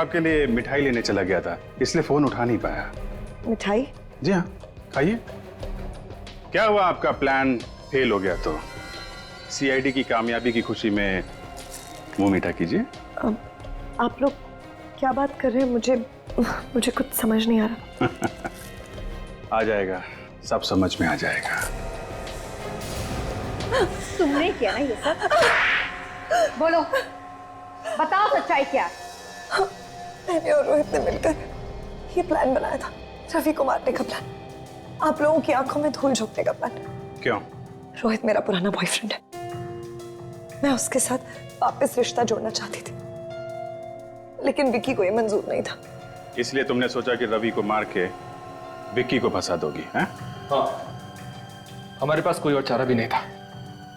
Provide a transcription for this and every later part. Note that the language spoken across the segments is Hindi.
आपके लिए मिठाई लेने चला गया था, इसलिए फोन उठा नहीं पाया। मिठाई? जी हाँ, खाइए। क्या हुआ, आपका प्लान फेल हो गया तो सीआईडी की कामयाबी की खुशी में मुंह मीठा कीजिए। आप लोग क्या बात कर रहे हैं? मुझे कुछ समझ नहीं आ रहा। आ जाएगा, सब समझ में आ जाएगा। तुमने किया ना ये सब? बोलो, बताओ सच्चाई क्या? मैंने और रोहित ने मिलकर ये प्लान बनाया था, रवि को मारने का प्लान, आप लोगों की आंखों में धूल झोंकने का प्लान। क्यों? रोहित मेरा पुराना बॉयफ्रेंड है, मैं उसके साथ वापस रिश्ता जोड़ना चाहती थी, लेकिन विक्की को ये मंजूर नहीं था। इसलिए तुमने सोचा कि रवि को मार के विक्की को फंसा दोगी, हैं? हाँ, हमारे पास कोई और चारा भी नहीं था।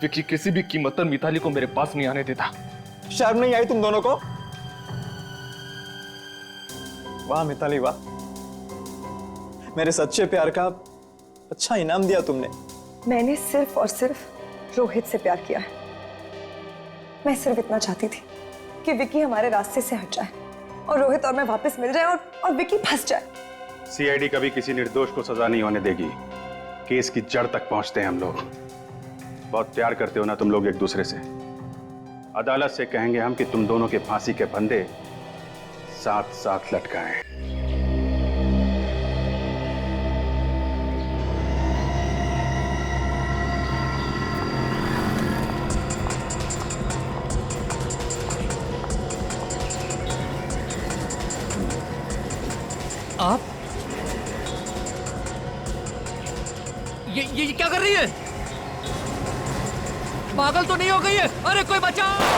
विक्की किसी भी कीमत पर मिताली को मेरे पास नहीं आने देता। शर्म नहीं आई तुम दोनों को? वाह मिताली वाह, मेरे सच्चे प्यार का अच्छा इनाम दिया तुमने। मैंने सिर्फ और सिर्फ रोहित से प्यार किया है। मैं सिर्फ इतना चाहती थी कि विक्की हमारे रास्ते से हट जाए और रोहित और मैं वापस मिल जाए और विक्की फंस जाए। सीआईडी कभी किसी निर्दोष को सजा नहीं होने देगी। केस की जड़ तक पहुंचते हैं हम लोग। बहुत प्यार करते हो ना तुम लोग एक दूसरे से। अदालत से कहेंगे हम कि तुम दोनों के फांसी के फंदे साथ साथ लटकाएं। आप ये क्या कर रही है? पागल तो नहीं हो गई है? अरे कोई बचाओ!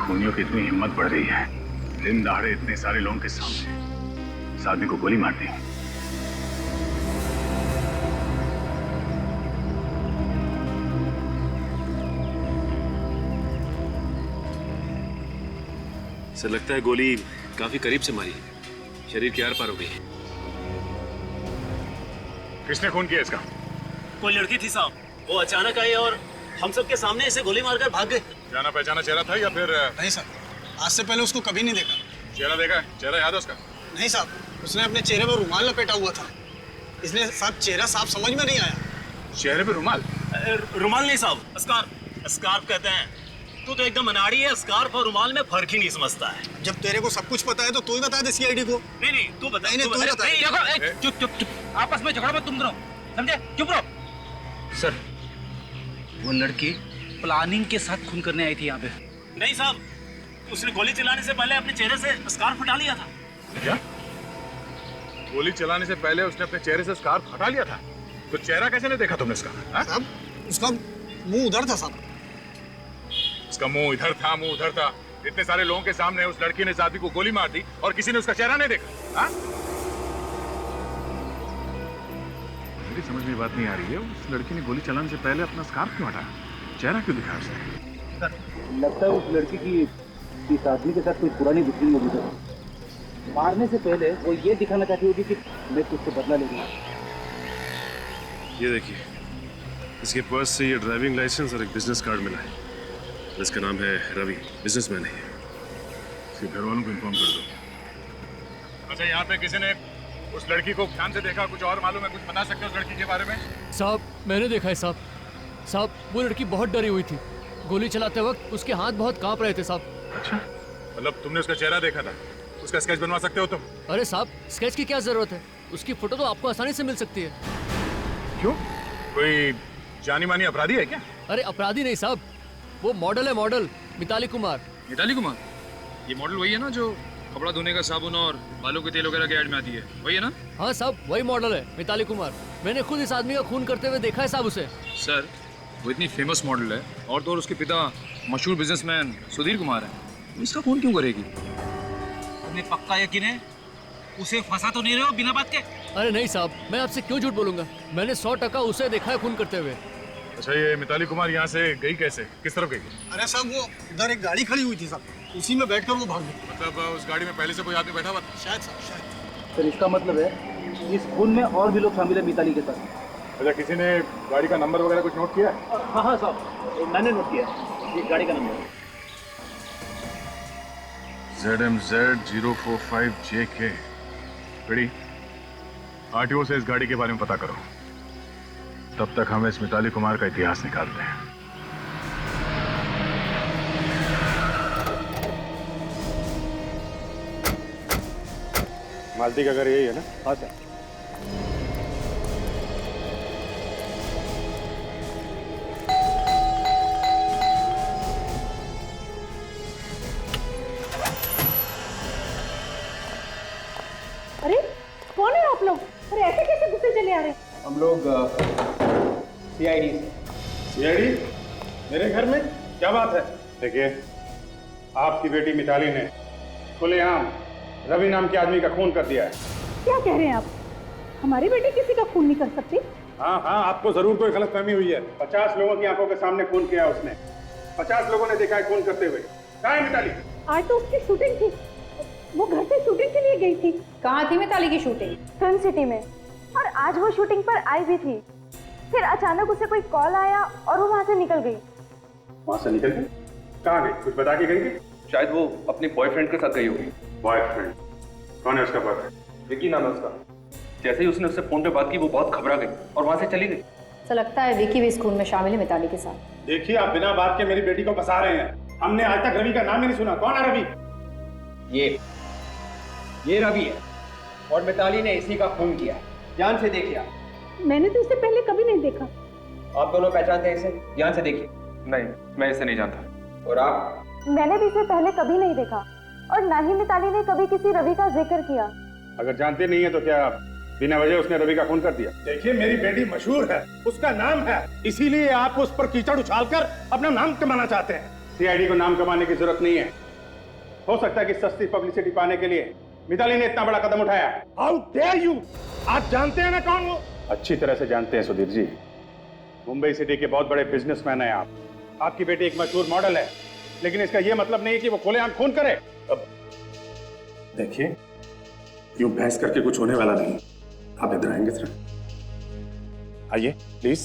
खूनियों की इतनी हिम्मत बढ़ रही है, दिन दहाड़े इतने सारे लोगों के सामने इस आदमी को गोली मार दी। सर लगता है गोली काफी करीब से मारी, शरीर के आर पार हो गई। किसने खून किया इसका? कोई लड़की थी साहब, वो अचानक आई और हम सबके सामने इसे गोली मारकर भाग गए। जाना पहचाना चेहरा था या फिर? नहीं सर, आज से पहले उसको कभी नहीं देखा। चेहरा देखा है? चेहरा याद है उसका? नहीं साहब, उसने अपने चेहरे पर रुमाल लपेटा हुआ था, इसलिए साहब चेहरा साफ समझ में नहीं आया। चेहरे पे रुमाल? रुमाल नहीं साहब, स्कार्फ। स्कार्फ कहते हैं। तू तो एकदम अनाड़ी है, स्कार्फ और रुमाल में फर्क ही नहीं समझता है। जब तेरे को सब कुछ पता है तो तू ही बता दे सीआईडी को। नहीं तू बता। नहीं, तू बता। चुप आपस में झगड़ा मत तुम दोनों, समझे? चुप रहो। सर, वो लड़की प्लानिंग के साथ खून करने आई थी यहाँ पे। नहीं साहब, उसने गोली चलाने से पहले अपने चेहरे से स्कार्फ हटा लिया था। क्या? गोली चलाने से पहले उसने अपने चेहरे से स्कार्फ हटा लिया था? तो चेहरा कैसे नहीं देखा तुमने इसका? साहब, उसका मुंह उधर था साहब। उसका मुंह इधर था, मुंह उधर था। इतने सारे लोगों के सामने उस लड़की ने इस आदमी को गोली मार दी और किसी ने उसका चेहरा नहीं देखा? हाँ? मेरी समझ में बात नहीं आ रही है, उस लड़की ने गोली चलाने से पहले अपना स्कार्फ क्यों हटाया? चेहरा क्यों दिखाया उसने? लगता है उस लड़की की इस आदमी के साथ कोई पुरानी दुश्मनी होगी सर। मारने से पहले वो ये दिखाना चाहती होगी कि मैं तुझसे बदला लूंगा। ये देखिए, इसके पर्स से ये ड्राइविंग लाइसेंस और एक बिजनेस कार्ड मिला है। इसका नाम है रवि, बिजनेसमैन है। इसके घर वालों को इन्फॉर्म कर दो। अच्छा, यहाँ पे किसी ने उस लड़की को ध्यान से देखा? कुछ और मालूम है? कुछ बता सकते हो उस लड़की के बारे में? साहब, मैंने देखा है साहब। साहब, वो लड़की बहुत डरी हुई थी। गोली चलाते वक्त उसके हाथ बहुत कांप रहे थे साहब। अच्छा, मतलब तुमने उसका चेहरा देखा था? उसका स्केच बनवा सकते हो तुम? अरे साहब, स्केच की क्या जरूरत है? उसकी फोटो तो आपको आसानी से मिल सकती है। क्यों? कोई जानी मानी अपराधी है क्या? अरे अपराधी नहीं साहब, वो मॉडल है, मॉडल मिताली कुमार। मिताली कुमार? ये मॉडल वही है ना जो कपड़ा धोने का साबुन और बालों के तेल वगैरह के ऐड में आती है, वही है ना? हाँ साहब, वही मॉडल है मिताली कुमार। मैंने खुद इस आदमी का खून करते हुए देखा है साहब उसे। सर, वो इतनी फेमस मॉडल है और तो और उसके पिता मशहूर बिजनेसमैन सुधीर कुमार है, इसका खून क्यों करेगी? तुम्हें पक्का यकीन है उसे फंसा तो नहीं रहे हो बिना बात के? अरे नहीं साहब, मैं आपसे क्यों झूठ बोलूंगा, मैंने 100% उसे देखा है खून करते हुए। अच्छा, ये मिताली कुमार यहाँ से गई कैसे? किस तरफ गई? अरे साहब, वो उधर एक गाड़ी खड़ी हुई थी साहब, उसी में बैठकर वो भाग गई। मतलब उस गाड़ी में पहले से कोई आदमी बैठा हुआ था? शायद साहब, शायद। सर, इसका मतलब है इस खून में और भी लोग शामिल है मिताली के साथ। अच्छा, किसी ने गाड़ी का नंबर वगैरह कुछ नोट किया? हाँ हाँ साहब, मैंने नोट किया ये गाड़ी का नंबर। ZMZ 045JK। बड़ी आरटीओ से इस गाड़ी के बारे में पता करो, तब तक हम इस मिताली कुमार का इतिहास निकालते हैं। मालती का घर यही है ना? हाँ सर। अरे कौन है आप लोग? अरे ऐसे कैसे घुसे चले आ रहे? हम लोग CID से। सीआईडी? मेरे घर में? क्या बात है? देखिए, आपकी बेटी मिताली ने खुलेआम रवि नाम के आदमी का खून कर दिया है। क्या कह रहे हैं आप? हमारी बेटी किसी का खून नहीं कर सकती। हाँ हाँ, आपको जरूर कोई गलतफहमी हुई है। 50 लोगों की आंखों के सामने खून किया उसने। 50 लोगों ने देखा है खून करते हुए। कहाँ है मिताली? आज तो उसकी शूटिंग थी, वो घर से शूटिंग के लिए गई थी। कहाँ थी मिताली की शूटिंग? फिल्म सिटी में, और आज वो शूटिंग पर आई भी थी। फिर अचानक उसे कोई कॉल आया और वो वहां से निकल गई। वहां से निकल गई? कहाँ गई? कुछ बता के गई थी? शायद वो अपने बॉयफ्रेंड के साथ गई होगी। बॉयफ्रेंड? कौन है उसका बॉयफ्रेंड? विकी नाम है उसका। जैसे ही उसने उससे फोन पे बात की, वो बहुत घबरा गई और वहां से चली गई। तो लगता है विकी भी इस खून में शामिल है मिताली के साथ। देखिए, आप बिना बात के मेरी बेटी को फंसा रहे हैं। हमने आज तक रवि का नाम ही नहीं सुना। कौन है रवि? ये रवि है और मिताली ने इसी का खून किया। ध्यान से देखिए आप। मैंने तो इसे पहले कभी नहीं देखा। आप दोनों पहचानते हैं इसे? ध्यान से देखिए। नहीं, मैं इसे नहीं जानता। और आप? मैंने भी इसे पहले कभी नहीं देखा, और ना ही मिताली ने कभी किसी रवि का जिक्र किया। अगर जानते नहीं है तो क्या बिना वजह उसने रवि का खून कर दिया? देखिए, मेरी बेटी मशहूर है, उसका नाम है, इसीलिए आप उस पर कीचड़ उछालकर अपना नाम कमाना चाहते हैं। सीआईडी को नाम कमाने की जरूरत नहीं है। हो सकता है कि सस्ती पब्लिसिटी पाने के लिए मिताली ने इतना बड़ा कदम उठाया। How dare you! आप जानते हैं ना कौन वो? अच्छी तरह से जानते हैं सुधीर जी। मुंबई सिटी के बहुत बड़े बिजनेसमैन हैं आप। आपकी बेटी एक मशहूर मॉडल है, लेकिन इसका यह मतलब नहीं है कि वो खुलेआम खून करे। अब देखिए, यूं बहस करके कुछ होने वाला नहीं। आप इधर आएंगे सर? आइए प्लीज।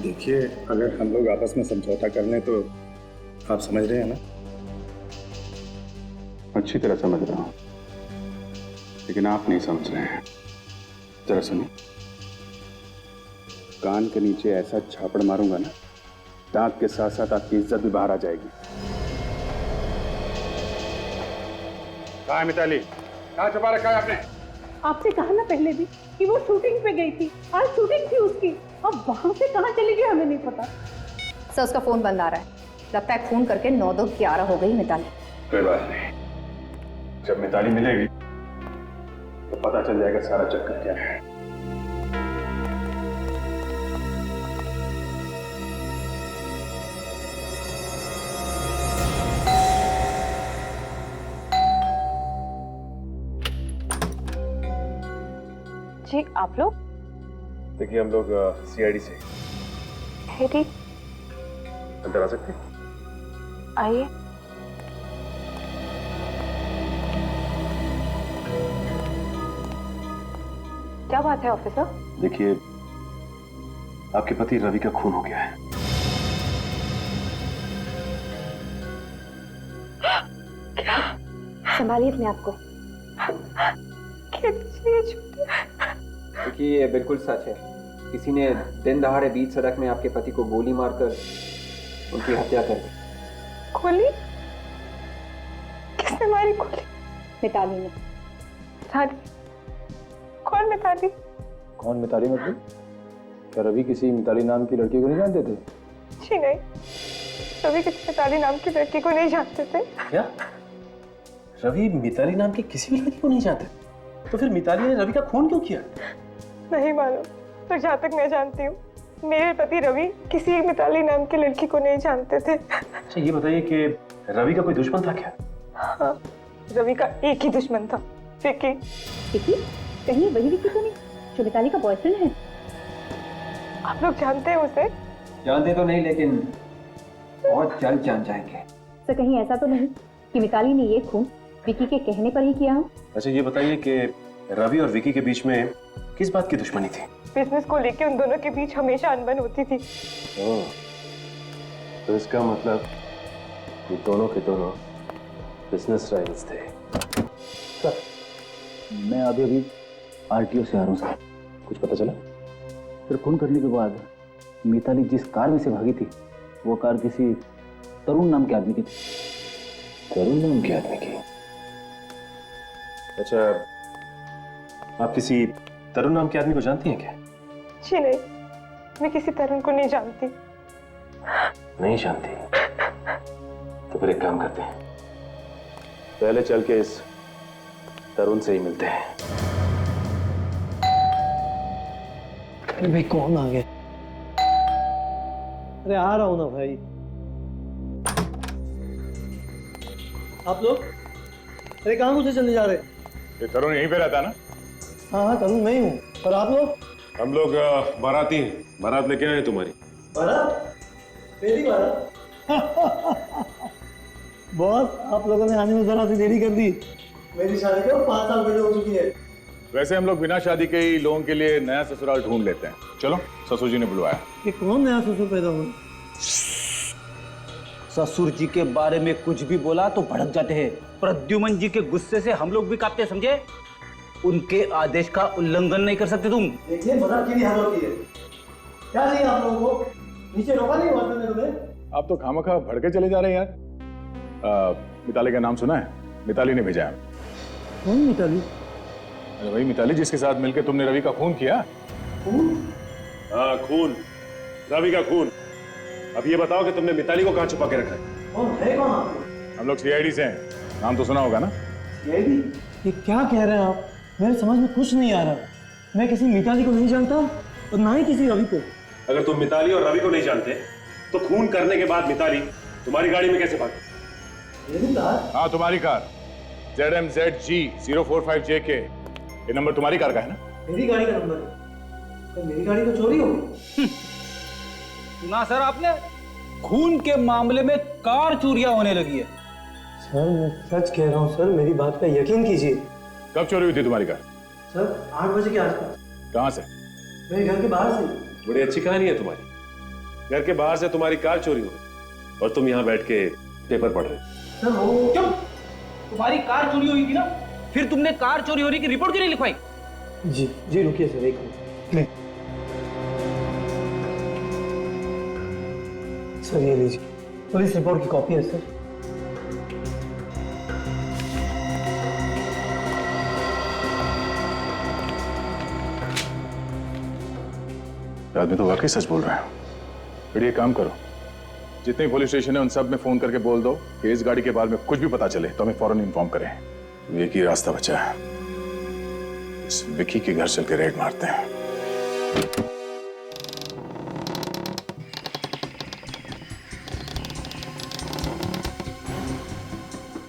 देखिए, अगर हम लोग आपस में समझौता कर लें तो आप समझ रहे हैं ना? अच्छी तरह समझ रहा हूं, लेकिन आप नहीं समझ रहे हैं। जरा सुनिए, कान के नीचे ऐसा झापड़ मारूंगा ना, दांत के साथ साथ आपकी इज्जत भी बाहर आ जाएगी। कहाँ है मिताली? कहाँ छुपा रखा है आपने? आपसे कहा ना पहले भी कि वो शूटिंग पे गई थी। आज शूटिंग थी उसकी, अब वहां से कहाँ चली गई हमें नहीं पता। सर, उसका फोन बंद आ रहा है। लगता है फोन करके 9-2-11 हो गई मिताली। कोई बात नहीं, जब मिताली मिलेगी तो पता चल जाएगा सारा चक्कर क्या है। जी, आप लोग? देखिए, हम लोग CID से। ठीक, अंदर आ सकते हैं? आइए। क्या बात है ऑफिसर? देखिए, आपके पति रवि का खून हो गया है। संभालिए अपने आप को। देखिए, ये बिल्कुल सच है। किसी ने दिन दहाड़े बीच सड़क में आपके पति को गोली मारकर उनकी हत्या कर दी। गोली? किसने मारी गोली? मिताली ने। कौन मिताली? कौन मिताली मतलब? क्या रवि किसी मिताली नाम की लड़की को नहीं जानते थे? जी नहीं, रवि किसी मिताली नाम की लड़की को नहीं जानते थे। क्या? रवि मिताली नाम की किसी भी लड़की को नहीं जानते? तो फिर मिताली ने रवि का खून क्यों किया? नहीं मालूम, पर जहाँ तक मैं जानती हूँ मेरे पति रवि किसी मिताली नाम की लड़की को नहीं जानते थे। अच्छा ये बताइए कि रवि का कोई दुश्मन था क्या? हाँ, रवि का एक ही दुश्मन था, विकी। विकी? कहीं वही विकी तो नहीं जो मिताली का बॉयफ्रेंड है? आप लोग जानते हैं उसे? जानते तो नहीं, लेकिन बहुत जल्द जान जाएंगे। सर कहीं ऐसा तो नहीं कि मिताली ने ये खून विकी के कहने पर ही किया हो? अच्छा ये बताइए कि रवि और विकी के बीच में किस बात की दुश्मनी थी? बिजनेस को लेके उन दोनों के बीच हमेशा अनबन होती थी। ओह, तो इसका मतलब ये दोनों के दोनों बिजनेस राइवल्स थे। सर मैं अभी आरटीओ से आ रहा हूँ सर। कुछ पता चला? फिर खून करने के बाद मिताली जिस कार में से भागी थी वो कार किसी तरुण नाम के आदमी की थी। तरुण नाम के आदमी की? अच्छा, आप किसी तरुण नाम के आदमी को जानती हैं क्या? जी नहीं, मैं किसी तरुण को नहीं जानती। नहीं जानती? तो फिर एक काम करते हैं, पहले चल के इस तरुण से ही मिलते हैं। अरे भाई कौन आ गया? अरे आ रहा हूं ना भाई। आप लोग? अरे कहाँ मुझे चले जा रहे? ये तरुण यहीं पे रहता है ना? हाँ हाँ तरुण मैं ही हूँ। और आप लोग? हम लोग बाराती हैं, बारात लेके आए तुम्हारी। बारात? मेरी बारात? बॉस आप लोगों ने आने में जरा सी देरी कर दी। मेरी शादी को 5 साल पहले हो चुकी है। वैसे हम लोग बिना शादी के ही लोगों के लिए नया ससुराल ढूंढ लेते हैं। चलो, ससुर जी ने बुलवाया। ये कौन नया ससुर पैदा हुआ? ससुर जी के बारे में कुछ भी बोला तो भड़क जाते हैं। प्रद्युमन जी के गुस्से से हम लोग भी कांपते, समझे? उनके आदेश का उल्लंघन नहीं कर सकते तुम। देखिए मजाक की भी हद होती है। क्या चाहिए आप लोगों को? नीचे रोका नहीं हुआ तुमने तुम्हें? आप तो खामखा भड़के चले जा रहे हैं यार। मिताली का नाम सुना है? मिताली ने भेजा है। कौन मिताली? अरे वही मिताली जिसके साथ मिलकर तुमने रवि का खून किया। खून? हाँ खून, रवि का खून। अब ये बताओ कि तुमने मिताली को कहाँ छुपा के रखा है? कौन है कौन आप लोग? हम लोग सीआईडी से हैं, नाम तो सुना होगा ना? सीआईडी? ये क्या कह रहे हैं आप? मेरे समझ में कुछ नहीं आ रहा। मैं किसी मिताली को नहीं जानता और ना ही किसी रवि को। अगर तुम मिताली और रवि को नहीं जानते तो खून करने के बाद मिताली तुम्हारी गाड़ी में कैसे भागी? मेरी कार? हाँ तुम्हारी कार, ZMZG 045JK। ये नंबर तुम्हारी कार का है ना? मेरी गाड़ी का नंबर है। तो मेरी गाड़ी तो चोरी हो गई। सुना सर आपने? खून के मामले में कार चोरियां होने लगी है। सर मैं सच कह रहा हूँ सर, मेरी बात पे यकीन कीजिए। कब चोरी हुई थी तुम्हारी कार? सर 8 बजे के आसपास। कहाँ से? मेरे घर के बाहर से। बड़ी अच्छी कहानी है तुम्हारी। घर के बाहर से तुम्हारी कार चोरी हो गई और तुम यहाँ बैठ के पेपर पढ़ रहे हो। सर वो क्यों? तुम्हारी कार चोरी हुई थी ना, फिर तुमने कार चोरी होने की रिपोर्ट क्यों नहीं लिखवाई? जी रुकिए सर एक मिनट। सर ये लीजिए, पुलिस रिपोर्ट की कॉपी है सर। आदमी तो वाकई सच बोल रहा है। फिर ये काम करो, जितने पुलिस स्टेशन है उन सब में फोन करके बोल दो कि इस गाड़ी के बारे में कुछ भी पता चले तो हमें फौरन इन्फॉर्म करें। एक ही रास्ता बचा है, इस विकी के घर चल के रेड मारते हैं।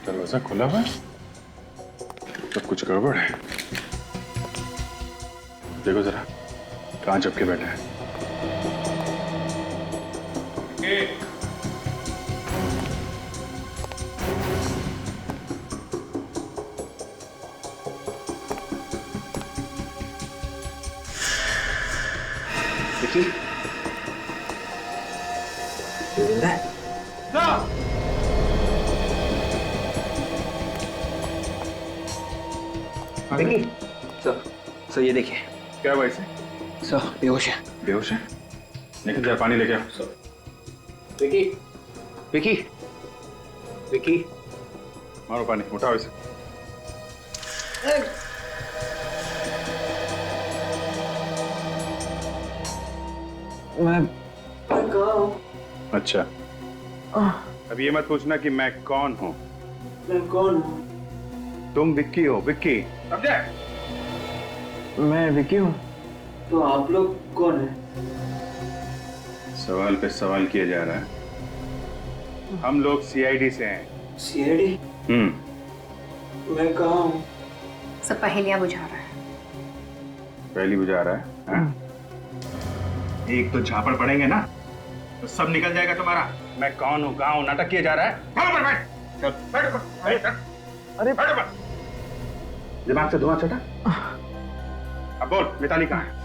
दरवाजा खुला हुआ है, सब कुछ गड़बड़ है। देखो जरा कहां चपके बैठे हैं। विकी जिंदा है? विकी सर ये देखिए। क्या भाई से? सर बेहोश है। बेहोश है? लेकिन जरा पानी लेके आओ। सर विकी विकी विकी मारो पानी, उठाओ इसे। मैं कहाँ हूँ? अच्छा, अब ये मत पूछना कि मैं कौन हूँ। मैं कौन हूँ? तुम विक्की हो, विक्की, समझे? मैं विक्की हूँ। तो आप लोग कौन हैं? सवाल पे सवाल किया जा रहा है। हम लोग सीआईडी से हैं। सीआईडी? मैं कहाँ हूँ? सब पहेलियां बुझा रहा है। पहली बुझा रहा है, हाँ? एक तो झापड़ पड़ेंगे ना तो सब निकल जाएगा तुम्हारा। मैं कौन हूँ, कहाँ हूँ, नाटक किया जा रहा है। चल बैठ, चल बैठ, बैठ, बैठ। अरे बैठ, बैठ। दिमाग से धुआं छटा। अब बोल, मिताली कहाँ है?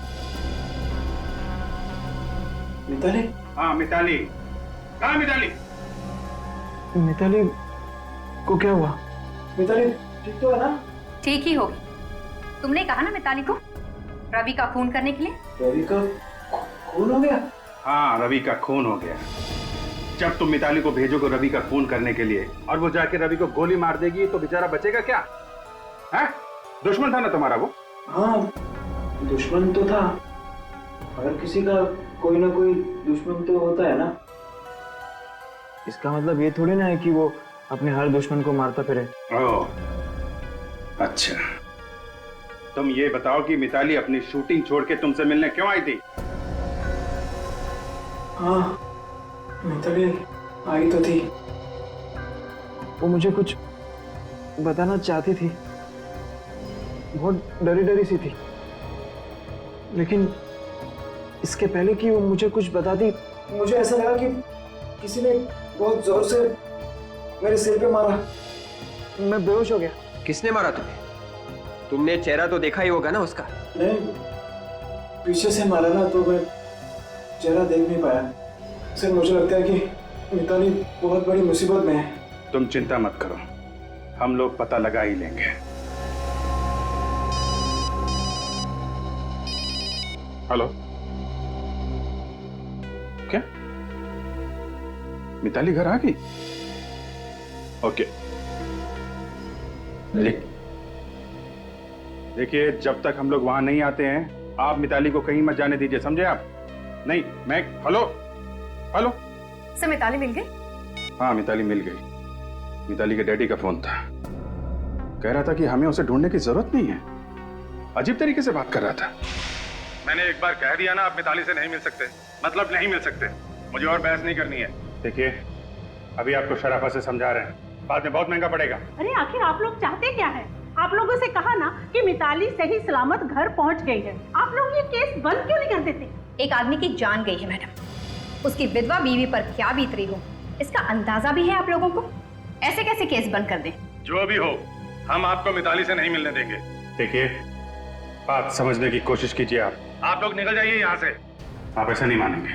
मिताली? हाँ मिताली, कहाँ है मिताली? मिताली को क्या हुआ? मिताली ठीक तो है ना? ठीक ही होगी। तुमने कहा ना मिताली को रवि का खून करने के लिए। रवि का खून हो गया? हाँ, रवि का खून हो गया। जब तुम मिताली को भेजोगे रवि का खून करने के लिए और वो जाके रवि को गोली मार देगी तो बेचारा बचेगा क्या? है? दुश्मन था ना तुम्हारा वो? हाँ, दुश्मन तो था। हर किसी का कोई ना कोई दुश्मन तो होता है ना। इसका मतलब ये थोड़ी ना है कि वो अपने हर दुश्मन को मारता फिरे। ओह, अच्छा। तुम ये बताओ कि मिताली अपनी शूटिंग छोड़ के तुमसे मिलने क्यों आई थी? हाँ, मिताली आई तो थी। वो मुझे कुछ बताना चाहती थी। बहुत डरी डरी सी थी। लेकिन इसके पहले कि वो मुझे कुछ बताती, मुझे ऐसा लगा कि किसी ने बहुत जोर से मेरे सिर पे मारा। मैं बेहोश हो गया। किसने मारा तुम्हें? तुमने चेहरा तो देखा ही होगा ना उसका? नहीं, पीछे से मारा ना तो मैं चेहरा देख नहीं पाया। सिर्फ मुझे लगता है कि मिताली बहुत बड़ी मुसीबत में है। तुम चिंता मत करो, हम लोग पता लगा ही लेंगे। हेलो, क्या मिताली घर आ गई? ओके। देखिए, जब तक हम लोग वहां नहीं आते हैं आप मिताली को कहीं मत जाने दीजिए, समझे आप? नहीं, मैं हेलो हेलो। सर मिताली मिल गई? हाँ, मिताली मिल गई। मिताली के डैडी का फोन था, कह रहा था कि हमें उसे ढूंढने की जरूरत नहीं है। अजीब तरीके से बात कर रहा था। मैंने एक बार कह दिया ना, आप मिताली से नहीं मिल सकते, मतलब नहीं मिल सकते। मुझे और बहस नहीं करनी है। देखिए, अभी आपको शराफत से समझा रहे हैं, बाद में बहुत महंगा पड़ेगा। अरे आखिर आप लोग चाहते क्या है? आप लोगों से कहा ना कि मिताली सही सलामत घर पहुंच गई है। आप लोग ये केस बंद क्यों नहीं कर देते? एक आदमी की जान गई है मैडम, उसकी विधवा बीवी पर क्या बीत रही हो इसका अंदाजा भी है आप लोगों को। ऐसे कैसे केस बंद कर दें? जो भी हो, हम आपको मिताली से नहीं मिलने देंगे। देखिए, बात समझने की कोशिश कीजिए। आप लोग निकल जाइए यहाँ से। आप ऐसा नहीं मानेंगे।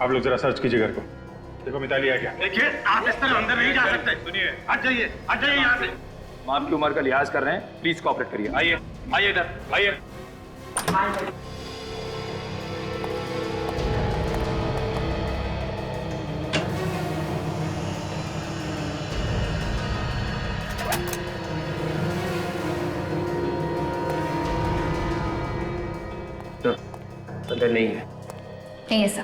आप लोग जरा सर्च कीजिए घर को। देखो मिताली है क्या। देखिए, आप इस तरह अंदर नहीं जा सकते। सुनिए, हट जाइए यहाँ से। हम आपकी उम्र का लिहाज कर रहे हैं, प्लीज कोऑपरेट करिए। आइए आइए इधर आइए। अंदर नहीं है। नहीं है सर।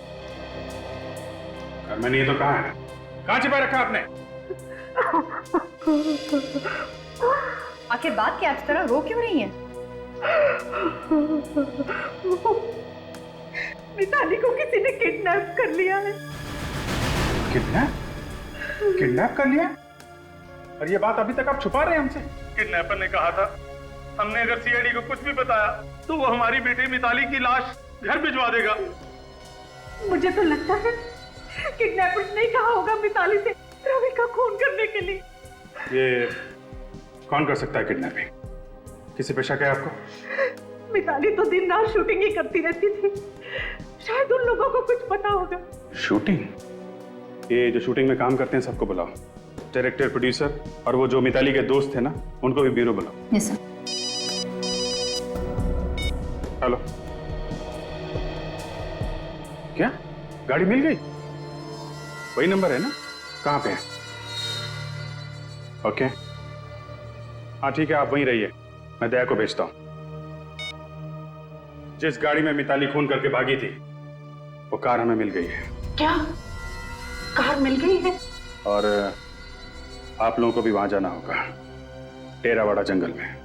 घर में नहीं है तो कहाँ है? कहाँ छिपा रखा आपने? आखिर बात क्या इस तरह रो क्यों रही है? मिताली को किसी ने किडनैप कर लिया है। किडनैप कर लिया? और ये बात अभी तक आप छुपा रहे हैं हमसे? किडनैपर ने कहा था हमने अगर सीआईडी को कुछ भी बताया तो वो हमारी बेटी मिताली की लाश घर भिजवा देगा। मुझे तो लगता है किडनैपर ने कहा होगा मिताली से रवि का खून करने के लिए। ये कौन कर सकता है किडनैपिंग? किसी पे शक है आपको? मिताली तो दिन रात शूटिंग ही करती रहती थी, शायद उन लोगों को कुछ पता होगा। शूटिंग? ये जो शूटिंग में काम करते हैं सबको बुलाओ, डायरेक्टर, प्रोड्यूसर और वो जो मिताली के दोस्त थे ना उनको भी ब्यूरो बुलाओ। Yes sir. हेलो, क्या गाड़ी मिल गई? वही नंबर है ना? कहाँ पे है? ओके, हाँ ठीक है, आप वहीं रहिए, मैं दया को भेजता हूं। जिस गाड़ी में मिताली खून करके भागी थी वो कार हमें मिल गई है। क्या कार मिल गई है? और आप लोगों को भी वहां जाना होगा, टेरावाड़ा जंगल में।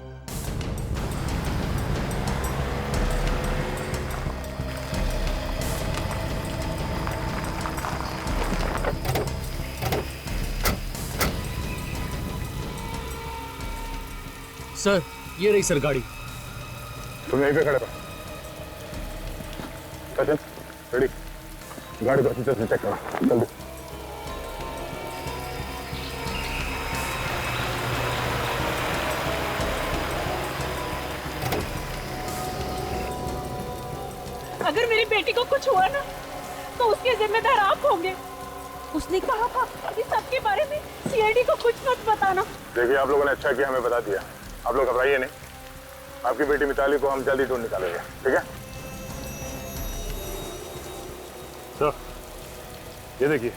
सर ये रही सर गाड़ी। तुम यहीं पे खड़े रहो। सचिन, रेडी? गाड़ी को अच्छी तरह से चेक करो, जल्दी। अगर मेरी बेटी को कुछ हुआ ना तो उसके जिम्मेदार आप होंगे। उसने कहा था कि सबके बारे में सीआईडी को कुछ मत बताना। देखिए, आप लोगों ने अच्छा किया, हमें बता दिया। आप लोग घबराइए नहीं, आपकी बेटी मिताली को हम जल्दी ढूंढ निकालेंगे, ठीक है? सर, ये देखिए।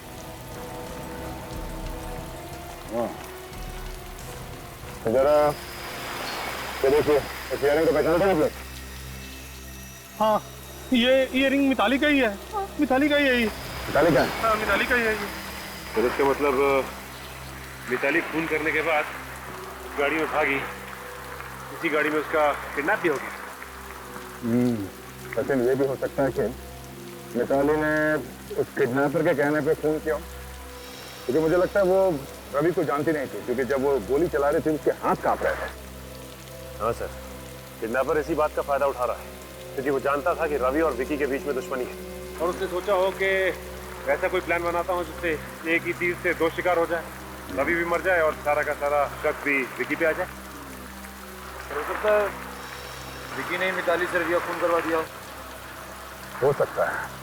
जरा ये देखिए, इस इयररिंग को पहचानते हैं आप लोग? हाँ, ये इयररिंग मिताली का ही है। मिताली का ही है ये। मिताली का है? हाँ, मिताली का ही है ये। तो इसका मतलब मिताली खून करने के बाद गाड़ी में भागी, इसी गाड़ी में उसका किडनैप भी हो गया। सचिन, ये भी हो सकता है कि मिताली ने उस किडनैपर के कहने पे खून किया, क्योंकि मुझे लगता है वो रवि को जानती नहीं थी, क्योंकि जब वो गोली चला रही थी उसके हाथ कांप रहे थे। हाँ सर, किडनैपर इसी बात का फायदा उठा रहा है, क्योंकि वो जानता था कि रवि और विकी के बीच में दुश्मनी है, और उसने सोचा हो कि ऐसा कोई प्लान बनाता हूँ जिससे एक ही तीर से दो शिकार हो जाए, रवि भी मर जाए और सारा का सारा शक भी विकी पे आ जाए। हो सकता है विकी ने मिताली से रवि खून करवा दिया हो सकता है।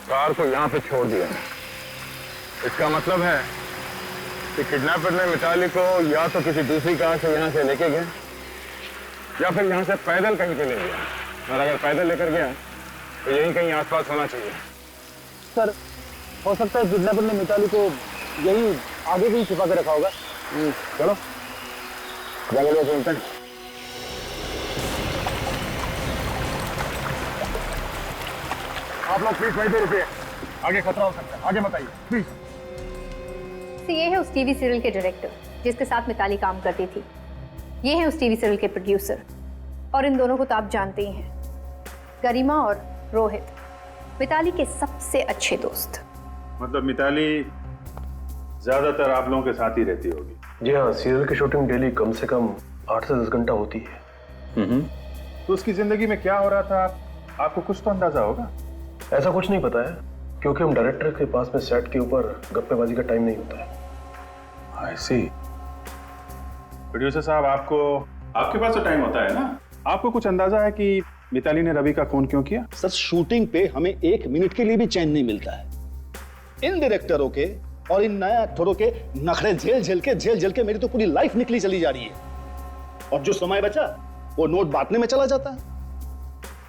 कार को यहाँ पे छोड़ दिया, इसका मतलब है कि किडनैपर ने मिताली को या तो किसी दूसरी कार से यहाँ से लेके गया, या फिर यहाँ से पैदल कहीं पे ले गया। और अगर पैदल लेकर गया तो यहीं कहीं आसपास होना चाहिए। सर, हो सकता है किडनैपर ने मिताली को यही आगे भी छुपा के रखा होगा। चलो जंगल में चलते हैं। आप लोग प्लीज वहीं पे रुकिए, आगे खतरा हो सकता है, आगे बताइए प्लीज। तो ये है उस टीवी सीरियल के डायरेक्टर जिसके साथ मिताली काम करती थी। ये है उस टीवी सीरियल के प्रोड्यूसर, और इन दोनों को तो आप जानते ही हैं, गरिमा और रोहित, मिताली के सबसे अच्छे दोस्त। मतलब मिताली ज्यादातर आप लोगों के साथ ही रहती होगी? जी हाँ, सीरियल की शूटिंग डेली कम से कम 8 से 10 घंटा होती है। तो उसकी जिंदगी में क्या हो रहा था आपको कुछ तो अंदाजा होगा? ऐसा कुछ नहीं पता है, क्योंकि हम डायरेक्टर के पास में सेट के ऊपर गप्पेबाजी का टाइम नहीं होता है। I see। प्रोड्यूसर साहब, आपके पास तो टाइम होता है ना? आपको कुछ अंदाजा है कि मिताली ने रवि का खून क्यों किया? सर, शूटिंग पे हमें 1 मिनट के लिए भी चैन नहीं मिलता है। इन डायरेक्टरों के और इन नए एक्टरों के नखरे झेल झेल के मेरी तो पूरी लाइफ निकली चली जा रही है, और जो समय बचा वो नोट बांटने में चला जाता है।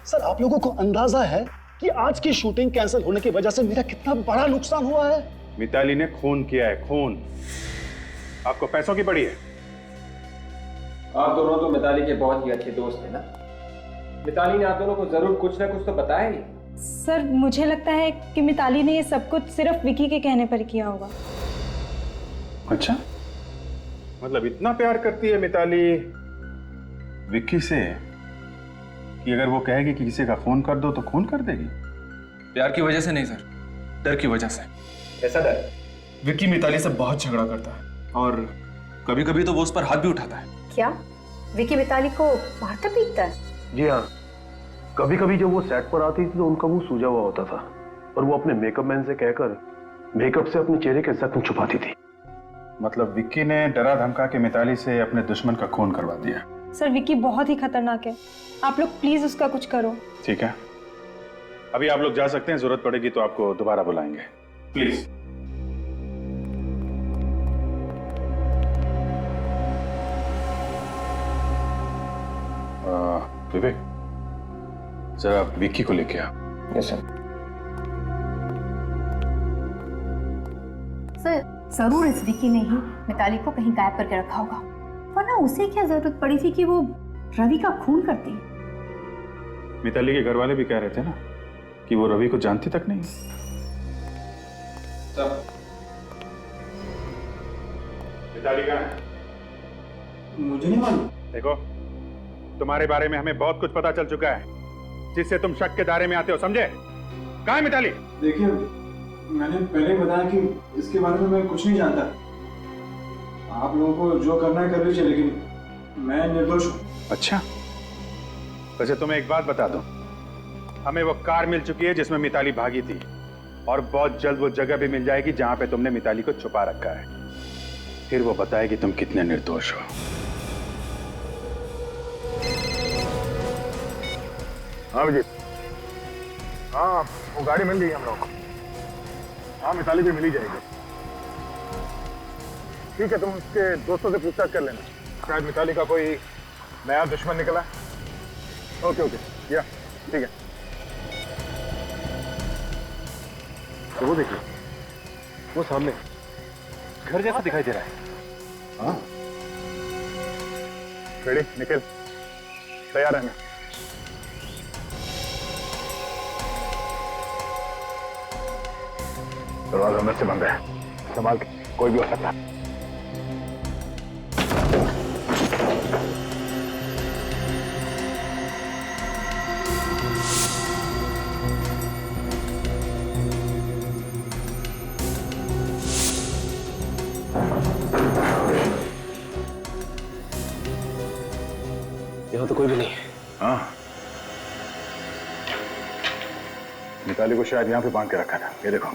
सर, आप लोगों को अंदाजा है कि आज की शूटिंग कैंसिल होने की वजह से मेरा कितना बड़ा नुकसान हुआ है? मिताली ने खून किया है, खून। आपको पैसों की पड़ी है? आप दोनों तो मिताली के बहुत ही अच्छे दोस्त हैं ना। मिताली ने आप दोनों को जरूर कुछ ना कुछ तो बताया ही। सर, मुझे लगता है कि मिताली ने ये सब कुछ सिर्फ विकी के कहने पर किया होगा। अच्छा, मतलब इतना प्यार करती है मिताली विक्की से कि अगर वो कहेगी कि किसी का खून कर दो तो खून कर देगी? प्यार की वजह से नहीं सर, डर की वजह से। कैसा डर? विक्की मिताली से बहुत झगड़ा करता है, और कभी कभी तो वो उस पर हाथ भी उठाता है। क्या विकी मिताली को मारता पीटता है? जी हाँ, कभी कभी जब वो सेट पर आती थी तो उनका मुंह सूजा हुआ होता था, और वो अपने मेकअप मैन से कहकर मेकअप से अपने चेहरे के जख्म छुपाती थी। मतलब विक्की ने डरा धमका के मिताली से अपने दुश्मन का खून करवा दिया। सर, विकी बहुत ही खतरनाक है, आप लोग प्लीज उसका कुछ करो। ठीक है, अभी आप लोग जा सकते हैं, जरूरत पड़ेगी तो आपको दोबारा बुलाएंगे, प्लीज। विवेक, जरा विक्की को लेके आ। Yes sir. सर, जरूर इस विकी ने ही मिताली को कहीं गायब करके रखा होगा, वरना उसे क्या जरूरत पड़ी थी कि वो रवि का खून करती? मिताली के घर वाले भी कह रहे थे ना कि वो रवि को जानती तक नहीं। मिताली कहाँ है? मुझे नहीं मालूम। देखो, तुम्हारे बारे में हमें बहुत कुछ पता चल चुका है जिससे तुम शक के दायरे में आते हो, समझे? कहाँ है मिताली? देखिए, मैंने पहले ही बताया कि इसके बारे में मैं कुछ नहीं जानता। आप लोगों को जो करना है कर लीजिए, लेकिन मैं निर्दोष हूँ। अच्छा, वैसे तुम्हें एक बात बता दूं, हमें वो कार मिल चुकी है जिसमें मिताली भागी थी, और बहुत जल्द वो जगह भी मिल जाएगी जहां पे तुमने मिताली को छुपा रखा है। फिर वो बताएगी तुम कितने निर्दोष हो। हाँ विजय, हाँ वो गाड़ी मिल गई हम लोगों को। हाँ मिताली भी मिली जाएगी। ठीक है, तुम उसके दोस्तों से पूछताछ कर लेना, शायद मिताली का कोई नया दुश्मन निकला। ओके ओके, या ठीक है। तो वो देखिए, वो सामने घर जैसा दिखाई दे रहा है। हाँ रेडी, निकल, तैयार रहना। दरवाजा अंदर से बंद है, संभाल के, कोई भी हो सकता है। यहाँ तो कोई भी नहीं है। हाँ, मिताली को शायद यहाँ पे बांध के रखा था। ये देखो,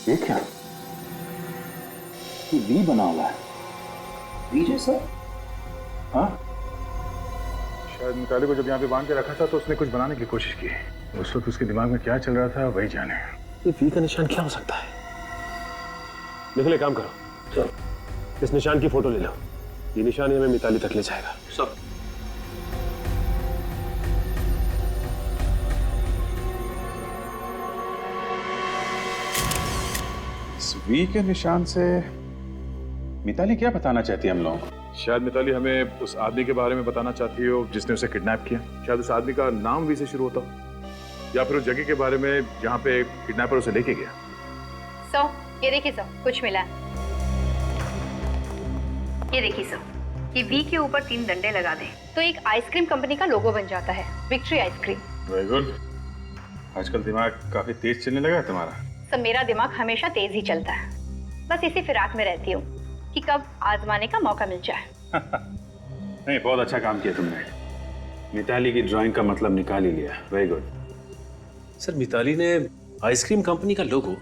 ये क्या? ये वी बना हुआ है, वी जैसा? हाँ, शायद मिताली को जब यहाँ पे बांध के रखा था तो उसने कुछ बनाने की कोशिश की। उस वक्त उसके दिमाग में क्या चल रहा था वही जाने। ये वी का निशान क्या हो सकता है? निकले, काम करो, चलो इस निशान की फोटो ले लो। ये निशान हमें मिताली तक ले जाएगा। सब वी के निशान से मिताली क्या बताना चाहती है हम लोगों को? शायद मिताली हमें उस आदमी के बारे में बताना चाहती हो जिसने उसे किडनैप किया। शायद उस आदमी का नाम वी से शुरू होता हो, या फिर उस जगह के बारे में जहां पे किडनैपर उसे लेके गया। सो ये देखिए सर, कुछ मिला। ये देखिए सर, ये वी के ऊपर 3 डंडे लगा दें तो एक आइसक्रीम कंपनी का लोगो बन जाता है, विक्ट्री आइसक्रीम। Very good. आजकल दिमाग काफी तेज चलने लगा है तुम्हारा। सर मेरा दिमाग हमेशा तेज ही चलता है, बस इसी फिराक में रहती हूँ कि कब आजमाने का मौका मिल जाए। नहीं, बहुत अच्छा काम किया तुमने। मिताली की ड्राइंग का मतलब निकाल ही लिया। Very good. सर मिताली ने आइसक्रीम कंपनी का लोगो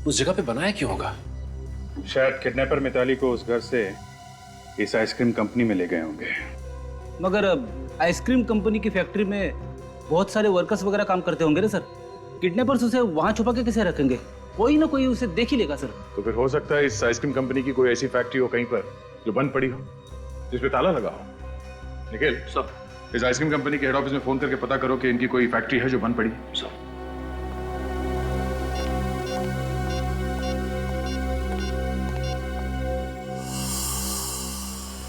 उस जगह पे बनाया क्यों होगा? शायद किडनैपर मिताली को उस घर से इस आइसक्रीम कंपनी में ले गए होंगे। मगर आइसक्रीम कंपनी की फैक्ट्री में बहुत सारे वर्कर्स वगैरह काम करते होंगे ना सर। किडनैपर्स उसे वहां छुपा के कैसे रखेंगे? कोई ना कोई उसे देख ही लेगा सर। तो फिर हो सकता है इस आइसक्रीम कंपनी की कोई ऐसी फैक्ट्री हो कहीं पर जो बंद पड़ी हो, जिसपे ताला लगा हो। निखिल, सब इस आइसक्रीम कंपनी के हेड ऑफिस में फोन करके पता करो कि इनकी कोई फैक्ट्री है जो बंद पड़ी। सब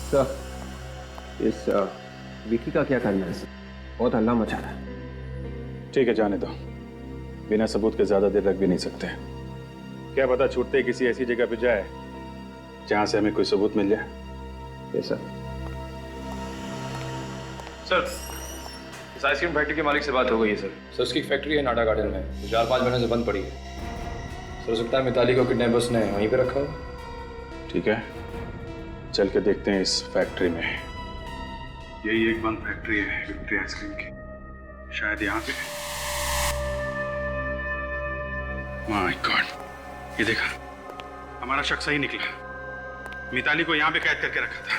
सर, इस विकी का क्या करना है सर? बहुत हल्ला मचा रहा है। ठीक है, जाने दो। बिना सबूत के ज्यादा देर रख भी नहीं सकते। क्या पता छूटते किसी ऐसी जगह पे जाए जहां से हमें कोई सबूत मिल जाए। Yes sir. सर, इस आइसक्रीम फैक्ट्री के मालिक से बात हो गई है सर। सर उसकी फैक्ट्री है नाडा गार्डन में, तो 4-5 महीने से बंद पड़ी है। सर हो सकता है मिताली को किडनैपर्स ने वहीं पे रखा हो। ठीक है, चल के देखते हैं इस फैक्ट्री में। यही एक बंद फैक्ट्री है विक्ट्री आइसक्रीम की, शायद यहाँ पे। माय गॉड, ये देखा, हमारा शक सही निकला। मिताली को यहाँ पे कैद करके रखा था।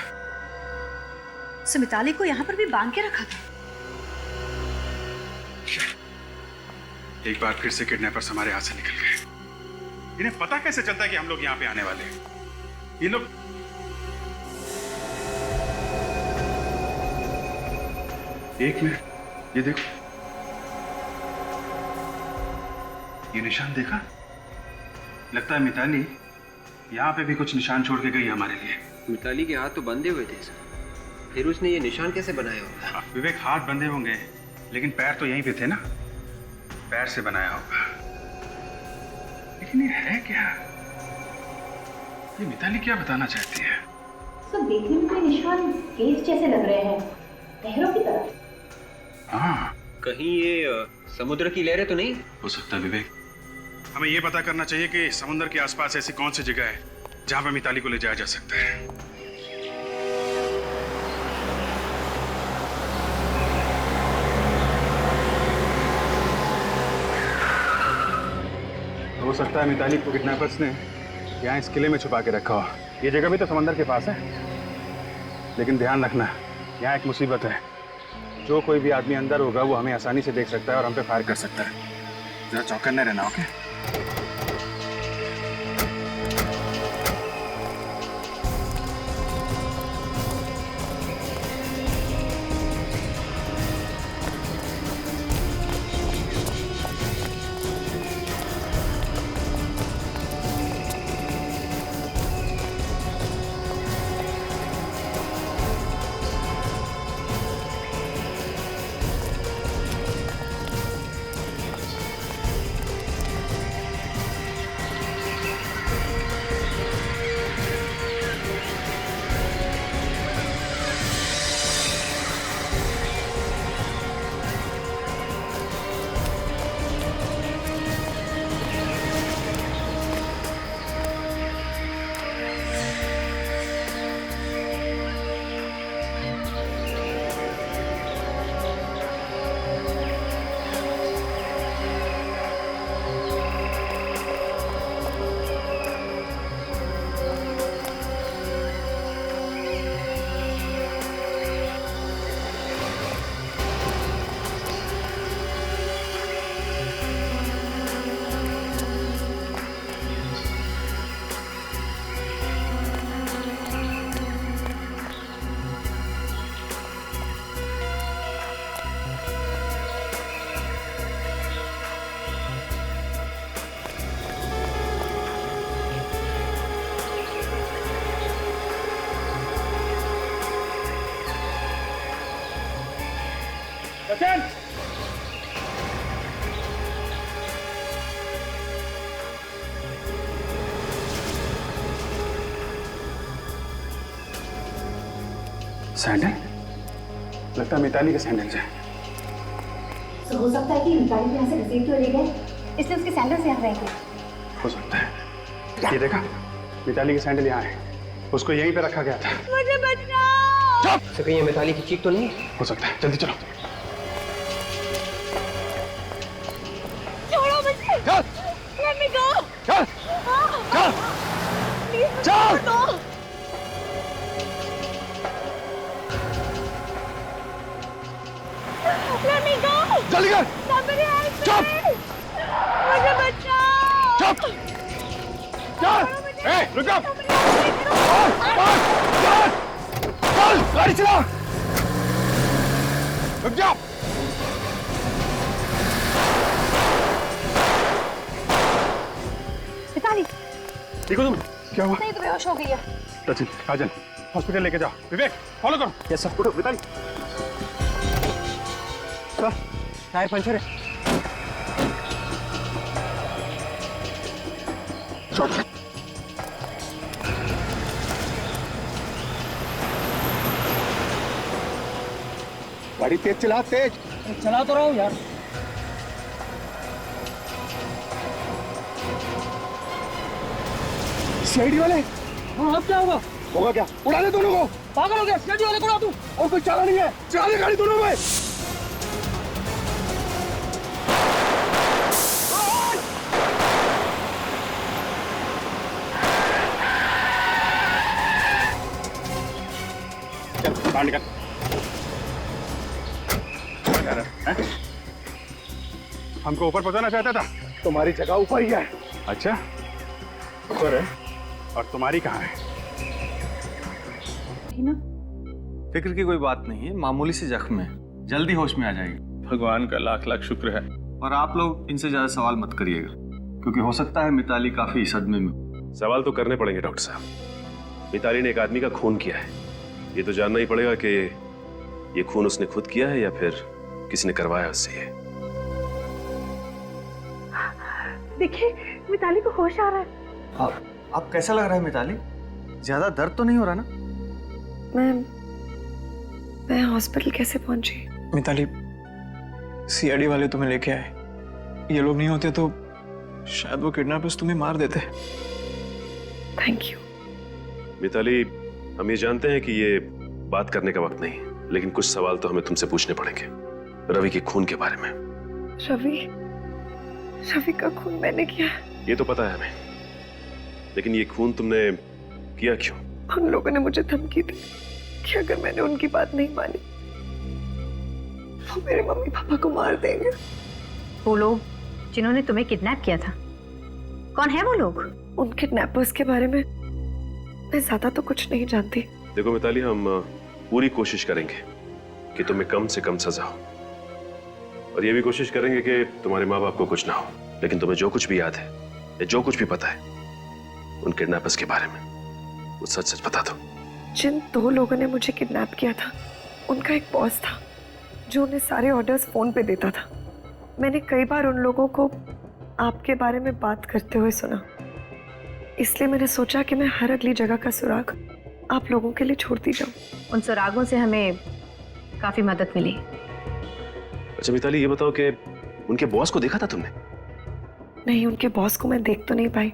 सो मिताली को यहाँ पर भी बांध के रखा था। एक बार फिर से किडनैपर्स हमारे हाथ से निकल गए। इन्हें पता कैसे चलता है कि हम लोग यहाँ पे आने वाले हैं? ये लोग एक मिनट, ये देखो, ये निशान देखा? लगता है मिताली यहाँ पे भी कुछ निशान छोड़ के गई है हमारे लिए। मिताली के हाथ तो बंधे हुए थे सर, फिर उसने ये निशान कैसे बनाया होगा? विवेक, हाथ बंधे होंगे लेकिन पैर तो यहीं पे थे ना, पैर से बनाया होगा। लेकिन ये है क्या? ये मिताली क्या बताना चाहती है? सब देखने में कोई निशान केस जैसे लग रहे हैं, लहरों की तरह। हाँ, कहीं ये समुद्र की लहरें तो नहीं हो सकता है विवेक। हमें ये पता करना चाहिए कि समुद्र के आसपास ऐसी कौन सी जगह है जहां पर मिताली को ले जाया जा सकता है। हो सकता है मिताली को किडनैपर्स ने यहाँ इस किले में छुपा के रखा हो। ये जगह भी तो समंदर के पास है, लेकिन ध्यान रखना, यहाँ एक मुसीबत है। जो कोई भी आदमी अंदर होगा वो हमें आसानी से देख सकता है और हम पे फायर कर सकता है। जरा चौकन्ने रहना, ओके? सचिन! सैंडल? लगता है मिताली के सैंडल है। तो हो सकता है कि मिताली को यहाँ से घसीट के ले गए, इसलिए उसके सैंडल्स यहाँ रहेंगे। हो सकता है। ये देखा, मिताली के सैंडल यहाँ है। उसको यहीं पे रखा गया था। मुझे बचाओ! चुप! तो कहीं ये मिताली की चीख तो नहीं? हो सकता है। जल्दी चलो। छोड़ो मुझे! चल! Let me go! चल! चल! Please, चल! छोड़ दो! Let me go! जल्दी कर! Somebody help me! चुप! मुझे बचाओ! चुप! चल! ए, रुक जा! चल! चल! गाड़ी चला! रुक जा! मिताली, ठीक हो तुम? क्या हुआ? नहीं तो बेहोश हो गई है। सचिन, काजल, हॉस्पिटल लेके जाओ। विवेक, फॉलो करो। Yes sir. उठो, मिताली। सर, टायर पंचर है। गाड़ी तेज चला, तेज! चला तो रहा हूँ यार। सीआईडी वाले? हाँ, अब क्या होगा? होगा क्या? उड़ा दे दोनों को! पागल हो गया, सीआईडी वाले को उड़ा दूं? और कोई चारा नहीं है, चला दे गाड़ी दोनों में! चल, बाहर निकल। हमको ऊपर पहुंचाना चाहता था? तुम्हारी जगह ऊपर ही है। अच्छा, ऊपर है। और तुम्हारी कहाँ है? फिक्र की कोई बात नहीं है, मामूली सी जख्म है, जल्दी होश में आ जाएगी। भगवान का लाख लाख शुक्र है। और आप लोग इनसे ज्यादा सवाल मत करिएगा, क्योंकि हो सकता है मिताली काफी सदमे में। सवाल तो करने पड़ेंगे डॉक्टर साहब। मिताली ने एक आदमी का खून किया है, ये तो जानना ही पड़ेगा कि ये खून उसने खुद किया है या फिर किसी ने करवाया उससे ये। देखिए मिताली को होश आ रहा है। आप कैसा लग रहा है मिताली? ज्यादा दर्द तो नहीं हो रहा ना? मैं हॉस्पिटल कैसे पहुंची? मिताली, सीआईडी वाले तुम्हें लेके आए। ये लोग नहीं होते तो शायद वो किडनैपर्स तुम्हें मार देते। Thank you. मिताली, हम ये जानते हैं कि ये बात करने का वक्त नहीं, लेकिन कुछ सवाल तो हमें तुमसे पूछने पड़ेंगे रवि के खून के बारे में। रवि का खून मैंने किया है। ये तो पता है हमें, लेकिन ये खून तुमने किया क्यों? उन लोगों ने मुझे धमकी दी कि अगर मैंने उनकी बात नहीं मानी तो मेरे मम्मी पापा को मार देंगे। वो लोग जिन्होंने तुम्हें किडनैप किया था, कौन है वो लोग? उन किडनैपर्स के बारे में मैं ज्यादा तो कुछ नहीं जानती। देखो मिताली, हम पूरी कोशिश करेंगे कि तुम्हें कम से कम सजा हो, और ये भी कोशिश करेंगे कि तुम्हारे माँ बाप को कुछ ना हो। लेकिन तुम्हें जो कुछ भी याद है या जो कुछ भी पता है उन किडनैपर्स के बारे में, वो सच सच बता दो। जिन 2 लोगों ने मुझे किडनैप किया था, उनका एक बॉस था जो उन्हें सारे ऑर्डर्स फोन पे देता था। मैंने कई बार उन लोगों को आपके बारे में बात करते हुए सुना, इसलिए मैंने सोचा कि मैं हर अगली जगह का सुराग आप लोगों के लिए छोड़ती जाऊं। उन सुरागों से हमें काफी मदद मिली। अच्छा मिताली, ये बताओ कि उनके बॉस को देखा था तुमने? नहीं, उनके बॉस को मैं देख तो नहीं पाई,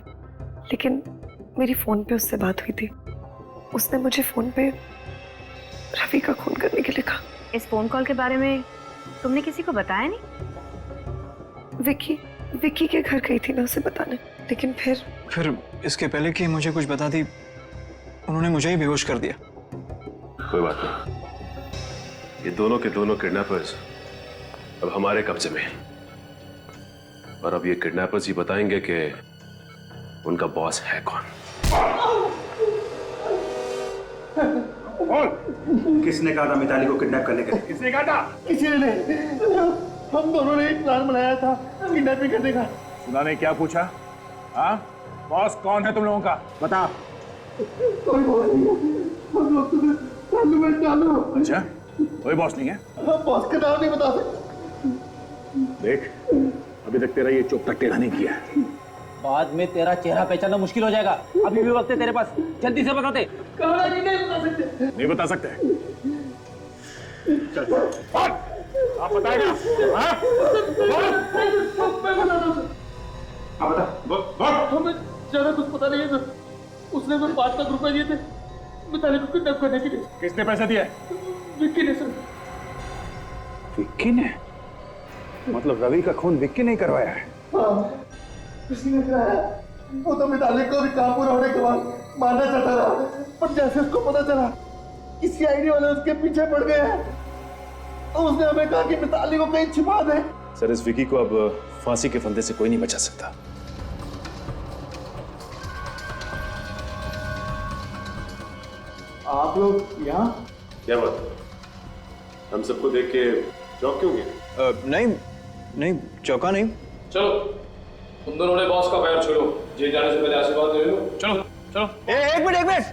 लेकिन मेरी फोन पे उससे बात हुई थी। उसने मुझे फोन पे रवि का खून करने के लिए कहा। इस फोन कॉल के बारे में तुमने किसी को बताया नहीं? विक्की के घर गई थी मैं उसे बताने, लेकिन फिर इसके पहले कि मुझे कुछ बता दी, उन्होंने मुझे ही बेहोश कर दिया। कोई बात नहीं, ये दोनों के दोनों किडनैपर्स अब हमारे कब्जे में हैं, और अब ये किडनैपर्स ही बताएंगे कि उनका बॉस है कौन। किसने कहा था मिताली को किडनैप करने के लिए? किसने कहा था? किसी ने नहीं। हम दोनों ने एक प्लान बनाया था किडनैपिंग करने का। सुना ने क्या पूछा? हाँ, बॉस कौन है तुम लोगों का? बता। कोई बॉस नहीं है। हम लोग तो चालू में चालू। अच्छा, कोई बॉस नहीं है? बॉस का नाम नहीं बता सकते। देख, अभी तक तेरा ये चोपता टेढ़ा नहीं किया है। बाद में तेरा चेहरा पहचानना मुश्किल हो जाएगा। अभी भी वक्त है तेरे पास, जल्दी से बता दे। नहीं बता सकते। नहीं बता सकते? चल, आप बताएगा? हाँ? हमें ज्यादा कुछ पता नहीं है सर। उसने तो 5 लाख रुपए दिए थे मिताली को किडनैप करने के लिए। किसने पैसे दिए? विक्की ने सर। विक्की ने? मतलब रवि का खून विक्की नहीं करवाया है? हाँ, किसी ने कराया। वो तो मिताली को भी काम पूरा होने के बाद मारना चाहता था, पर जैसे उसको पता चला कि सीआईडी वाले उसके पीछे पड़ गए हैं, तो उसने हमें कहा कि मिताली को कहीं छिपा दे। सर, इस विकी को अब फांसी के फंदे से कोई नहीं बचा सकता। आप लोग यहाँ? क्या बात? हम सबको देख के चौंक क्यों गए? नहीं, चौंका नहीं। चलो, तुम दोनों ने बॉस का पैर छोड़ो, जेल जाने से पहले आशीर्वाद ले लो। चलो चलो। एक मिनट।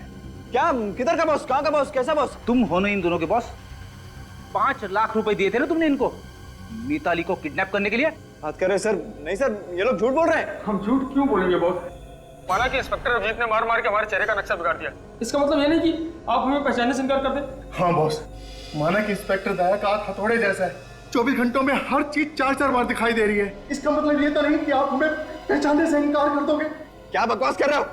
क्या? किधर का बॉस? कहाँ का बॉस? कैसा बॉस? तुम हो ना इन दोनों के बॉस? 5 लाख रुपए दिए थे ना तुमने इनको मिताली को किडनैप करने के लिए? बात कर रहे सर? नहीं सर, ये लोग झूठ बोल रहे हैं। हम झूठ क्यों बोलेंगे बॉस? माना कि इंस्पेक्टर अभिजीत ने मार मार के हमारे चेहरे का नक्शा बिगाड़ दिया। इसका मतलब ये नहीं कि आप हमें पहचानने से इनकार कर दे। हाँ बॉस, माना कि इंस्पेक्टर दया का हाथ हथौड़े जैसा है। 24 घंटों में हर चीज 4-4 बार दिखाई दे रही है। इसका मतलब ये तो नहीं कि आप हमें पहचानने से इनकार कर दोगे। क्या बकवास कर रहे हो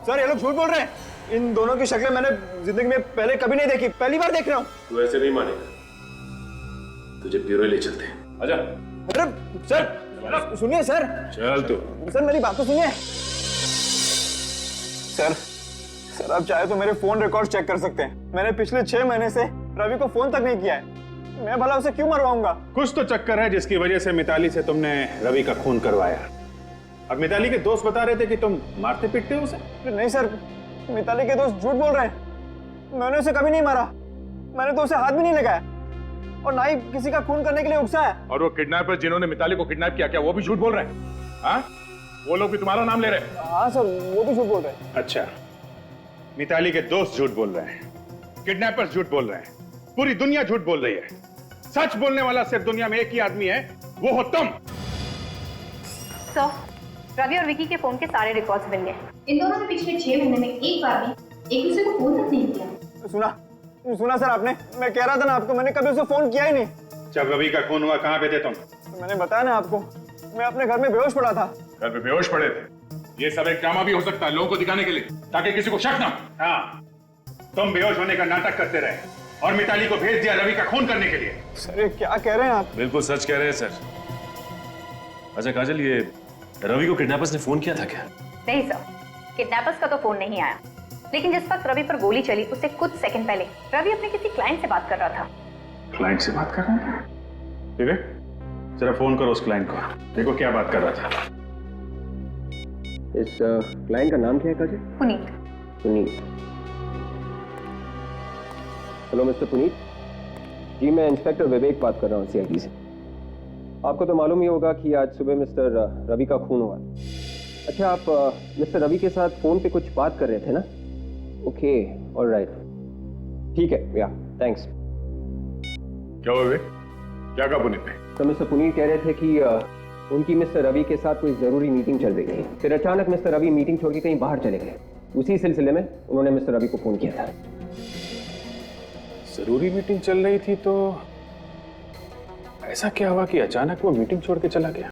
सर? ये लोग झूठ बोल रहे हैं। इन दोनों की शक्लें मैंने जिंदगी में पहले कभी नहीं देखी, पहली बार देख रहा हूँ। तू ऐसे नहीं मानेगा, तुझे ब्यूरो ले चलते हैं। आजा। अरे सर, सुनिए सर। चल तू। सर मेरी बात तो सुनिए। सर आप चाहे तो मेरे फोन रिकॉर्ड चेक कर सकते हैं। मैंने पिछले 6 महीने से रवि को फोन तक नहीं किया है। मैं भला उसे क्यों मरवाऊंगा? कुछ तो चक्कर है जिसकी वजह से मिताली से तुमने रवि का खून करवाया। अब मिताली के दोस्त बता रहे थे कि तुम मारते पीटते हो उसे। नहीं सर, मिताली के दोस्त झूठ बोल रहे हैं। मैंने उसे कभी नहीं मारा। मैंने तो उसे हाथ भी नहीं लगाया, और ना ही किसी का खून करने के लिए उकसाया। और वो किडनैपर जिन्होंने मिताली को किडनैप किया, क्या वो भी झूठ बोल रहे हैं? हाँ, वो लोग भी तुम्हारा नाम ले रहे हैं? हाँ सर, वो भी झूठ बोल रहे हैं। अच्छा, मिताली के दोस्त झूठ बोल रहे हैं, किडनैपर्स झूठ बोल रहे हैं, पूरी दुनिया झूठ बोल रही है। सच बोलने वाला सिर्फ दुनिया में एक ही आदमी है, वो हो तुम। सर, रवि और विकी के फोन के सारे रिकॉर्ड्स मिल गए। इन दोनों ने पिछले 6 महीने में एक बार भी एक दूसरे को फोन तक नहीं किया। सुना सर आपने? मैं कह रहा था ना आपको, मैंने कभी उसे फोन किया ही नहीं। जब रवि का खून हुआ कहाँ पे थे तुम? तो मैंने बताया ना आपको, मैं अपने घर में बेहोश पड़ा था। घर पे बेहोश पड़े थे? ये सब एक ड्रामा भी हो सकता है लोगों को दिखाने के लिए, ताकि किसी को शक ना। हाँ, तुम बेहोश होने का नाटक करते रहे और मिताली को भेज दिया रवि का खून करने के लिए। सर ये क्या कह रहे हैं आप? बिल्कुल सच कह रहे हैं सर। अच्छा काजल, ये रवि को किडनैपर्स ने फोन किया था क्या? नहीं सर, किडनैपर्स का तो फोन नहीं आया, लेकिन जिस वक्त रवि पर गोली चली उससे कुछ सेकंड पहले रवि अपने किसी क्लाइंट से बात कर रहा था। क्लाइंट से बात कर रहा था? ठीक है, जरा फोन करो उस क्लाइंट को, देखो क्या बात कर रहा था। इस क्लाइंट का नाम क्या है काजल? पुनीत। पुनीत। हेलो मिस्टर पुनीत जी, मैं इंस्पेक्टर विवेक बात कर रहा हूँ CID से। आपको तो मालूम ही होगा कि आज सुबह मिस्टर रवि का खून हुआ। अच्छा, आप मिस्टर रवि के साथ फोन पे कुछ बात कर रहे थे ना? ओके, ऑलराइट, ठीक है, या थैंक्स। क्या हुआ विवेक? क्या कहा पुनीत ने? तो मिस्टर पुनीत कह रहे थे कि उनकी मिस्टर रवि के साथ कोई जरूरी मीटिंग चल रही थी, फिर अचानक मिस्टर रवि मीटिंग छोड़ के कहीं बाहर चले गए। उसी सिलसिले में उन्होंने मिस्टर रवि को फोन किया था। जरूरी मीटिंग चल रही थी तो ऐसा क्या हुआ कि अचानक वो मीटिंग छोड़ के चला गया?